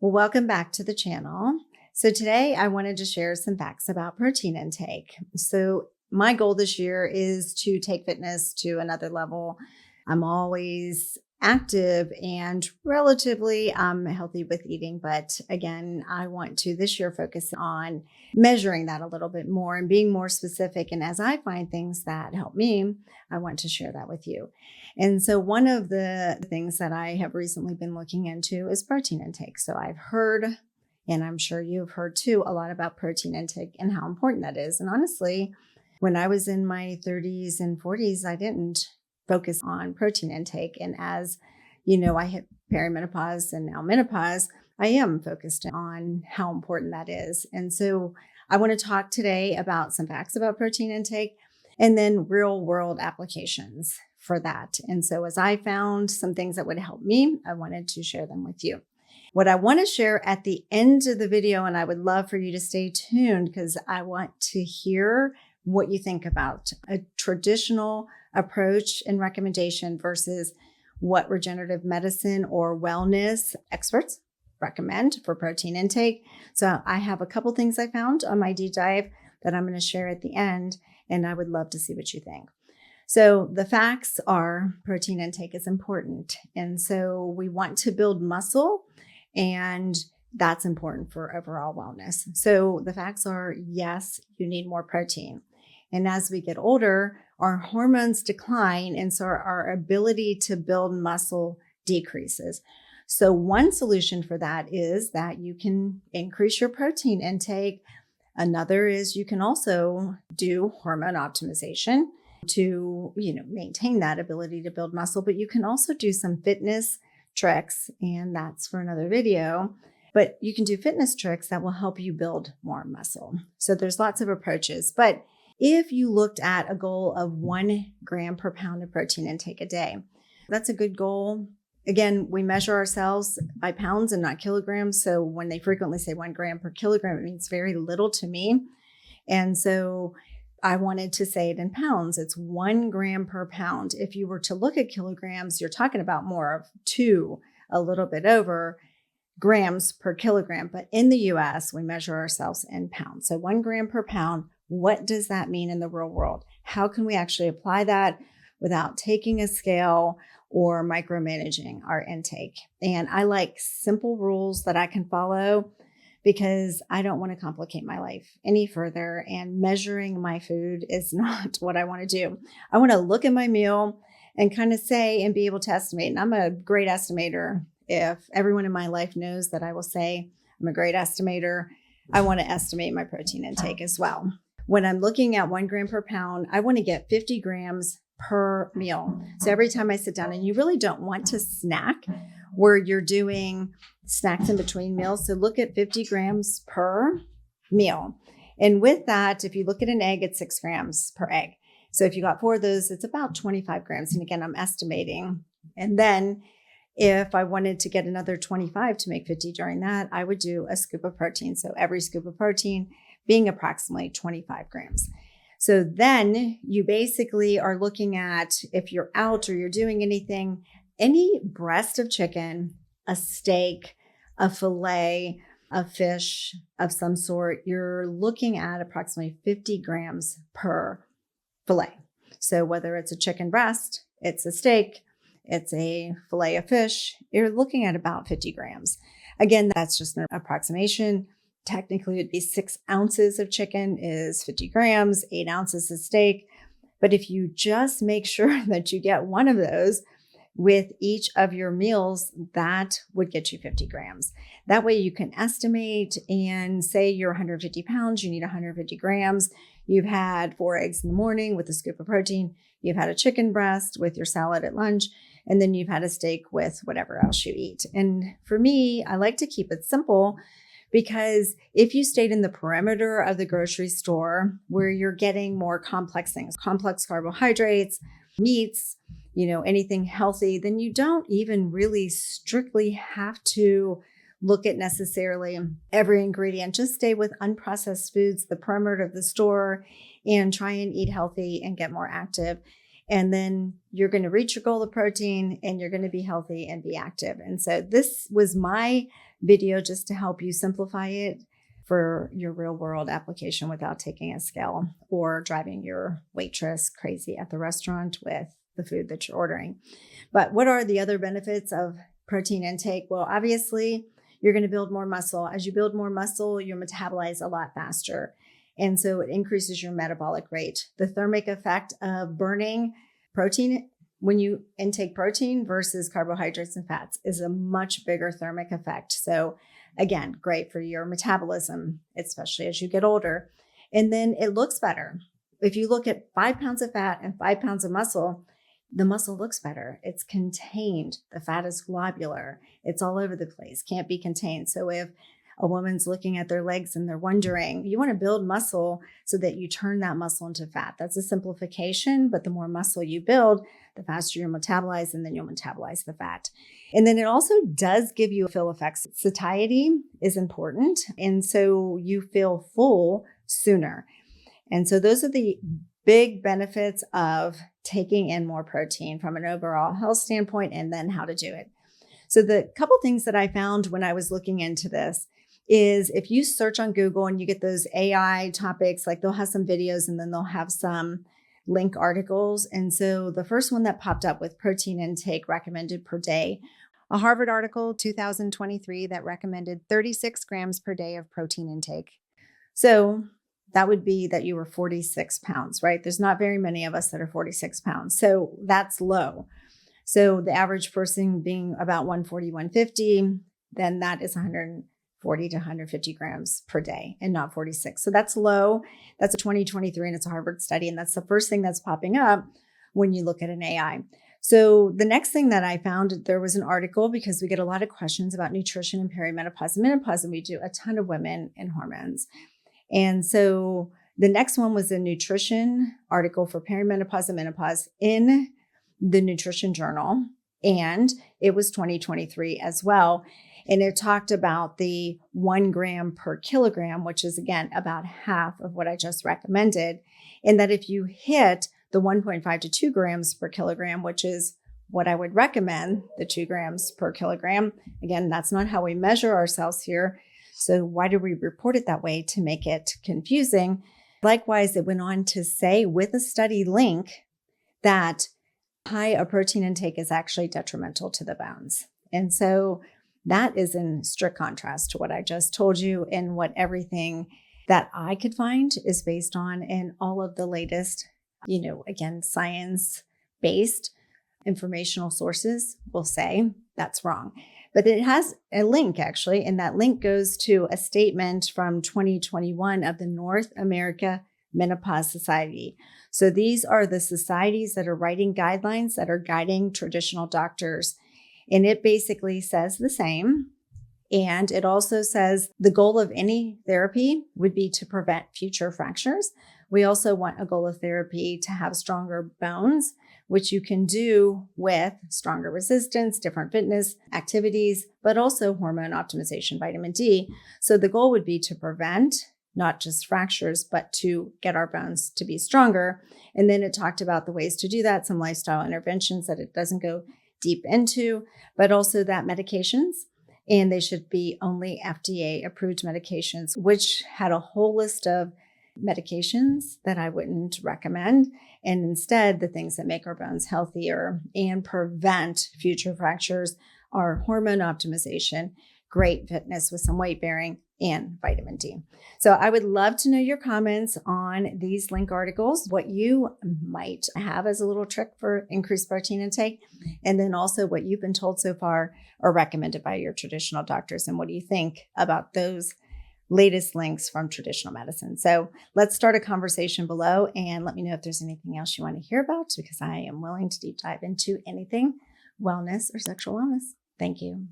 Well, welcome back to the channel. So today I wanted to share some facts about protein intake. So my goal this year is to take fitness to another level. I'm always active and relatively healthy with eating. But again, I want to this year focus on measuring that a little bit more and being more specific. And as I find things that help me, I want to share that with you. And so one of the things that I have recently been looking into is protein intake. So I've heard, and I'm sure you've heard too, a lot about protein intake and how important that is. And honestly, when I was in my 30s and 40s, I didn't focus on protein intake. And as you know, I hit perimenopause and now menopause, I am focused on how important that is. And so I want to talk today about some facts about protein intake and then real world applications for that. And so as I found some things that would help me, I wanted to share them with you. What I want to share at the end of the video, and I would love for you to stay tuned because I want to hear what you think about a traditional approach and recommendation versus what regenerative medicine or wellness experts recommend for protein intake. So I have a couple things I found on my deep dive that I'm going to share at the end, and I would love to see what you think. So the facts are protein intake is important. And so we want to build muscle, and that's important for overall wellness. So the facts are, yes, you need more protein. And as we get older, our hormones decline. And so our ability to build muscle decreases. So one solution for that is that you can increase your protein intake. Another is you can also do hormone optimization to, maintain that ability to build muscle, but you can also do some fitness tricks, and that's for another video. But you can do fitness tricks that will help you build more muscle. So there's lots of approaches, but if you looked at a goal of 1 gram per pound of protein intake a day, that's a good goal. Again, we measure ourselves by pounds and not kilograms. So when they frequently say 1 gram per kilogram, it means very little to me. And so I wanted to say it in pounds. It's 1 gram per pound. If you were to look at kilograms, you're talking about more of 2, a little bit over grams per kilogram. But in the US, we measure ourselves in pounds. So 1 gram per pound. What does that mean in the real world? How can we actually apply that without taking a scale or micromanaging our intake? And I like simple rules that I can follow because I don't want to complicate my life any further. And measuring my food is not what I want to do. I want to look at my meal and kind of say and be able to estimate. And I'm a great estimator. If everyone in my life knows that I will say I'm a great estimator, I want to estimate my protein intake as well. When I'm looking at 1 gram per pound, I want to get 50 grams per meal. So every time I sit down, and you really don't want to snack where you're doing snacks in between meals. So look at 50 grams per meal. And with that, if you look at an egg, it's 6 grams per egg. So if you got 4 of those, it's about 25 grams. And again, I'm estimating. And then if I wanted to get another 25 to make 50 during that, I would do a scoop of protein. So every scoop of protein being approximately 25 grams. So then you basically are looking at, if you're out or you're doing anything, any breast of chicken, a steak, a fillet, a fish of some sort, you're looking at approximately 50 grams per fillet. So whether it's a chicken breast, it's a steak, it's a fillet of fish, you're looking at about 50 grams. Again, that's just an approximation. Technically, it'd be 6 ounces of chicken is 50 grams, 8 ounces of steak. But if you just make sure that you get one of those with each of your meals, that would get you 50 grams. That way you can estimate and say you're 150 pounds, you need 150 grams. You've had 4 eggs in the morning with a scoop of protein. You've had a chicken breast with your salad at lunch. And then you've had a steak with whatever else you eat. And for me, I like to keep it simple, because if you stayed in the perimeter of the grocery store where you're getting more complex things, complex carbohydrates, meats, anything healthy, then you don't even really strictly have to look at necessarily every ingredient. Just stay with unprocessed foods, the perimeter of the store, and try and eat healthy and get more active. And then you're going to reach your goal of protein and you're going to be healthy and be active. And so this was my video just to help you simplify it for your real world application without taking a scale or driving your waitress crazy at the restaurant with the food that you're ordering. But what are the other benefits of protein intake? Well, obviously, you're going to build more muscle. As you build more muscle, you metabolize a lot faster. And so it increases your metabolic rate. The thermic effect of burning protein when you intake protein versus carbohydrates and fats is a much bigger thermic effect. So again, great for your metabolism, especially as you get older. And then it looks better. If you look at 5 pounds of fat and 5 pounds of muscle, the muscle looks better. It's contained. The fat is globular. It's all over the place, can't be contained. So if a woman's looking at their legs and they're wondering, you want to build muscle so that you turn that muscle into fat. That's a simplification, but the more muscle you build, the faster you metabolize, and then you'll metabolize the fat. And then it also does give you fill effects. Satiety is important. And so you feel full sooner. And so those are the big benefits of taking in more protein from an overall health standpoint, and then how to do it. So the couple things that I found when I was looking into this is if you search on Google and you get those AI topics, like they'll have some videos and then they'll have some link articles. And so the first one that popped up with protein intake recommended per day, a Harvard article, 2023, that recommended 36 grams per day of protein intake. So that would be that you were 46 pounds, right? There's not very many of us that are 46 pounds. So that's low. So the average person being about 140, 150, then that is 140 to 150 grams per day and not 46. So that's low. That's a 2023 and it's a Harvard study. And that's the first thing that's popping up when you look at an AI. So the next thing that I found, there was an article because we get a lot of questions about nutrition in perimenopause and menopause, and we do a ton of women in hormones. And so the next one was a nutrition article for perimenopause and menopause in the Nutrition Journal. And it was 2023 as well. And it talked about the 1 gram per kilogram, which is again about half of what I just recommended. And that if you hit the 1.5 to 2 grams per kilogram, which is what I would recommend, the 2 grams per kilogram. Again, that's not how we measure ourselves here. So why do we report it that way? To make it confusing. Likewise, it went on to say with a study link that high a protein intake is actually detrimental to the bones. And so that is in strict contrast to what I just told you and what everything that I could find is based on, and all of the latest, again, science-based informational sources will say that's wrong. But it has a link actually, and that link goes to a statement from 2021 of the North America Menopause Society. So these are the societies that are writing guidelines that are guiding traditional doctors. And it basically says the same. And it also says the goal of any therapy would be to prevent future fractures. We also want a goal of therapy to have stronger bones, which you can do with stronger resistance, different fitness activities, but also hormone optimization, vitamin D. So the goal would be to prevent not just fractures, but to get our bones to be stronger. And then it talked about the ways to do that, some lifestyle interventions that it doesn't go deep into, but also that medications, and they should be only FDA approved medications, which had a whole list of medications that I wouldn't recommend. And instead, the things that make our bones healthier and prevent future fractures are hormone optimization, great fitness with some weight bearing, and vitamin D. So I would love to know your comments on these link articles, what you might have as a little trick for increased protein intake, and then also what you've been told so far or recommended by your traditional doctors. And what do you think about those latest links from traditional medicine? So let's start a conversation below and let me know if there's anything else you want to hear about, because I am willing to deep dive into anything wellness or sexual wellness. Thank you.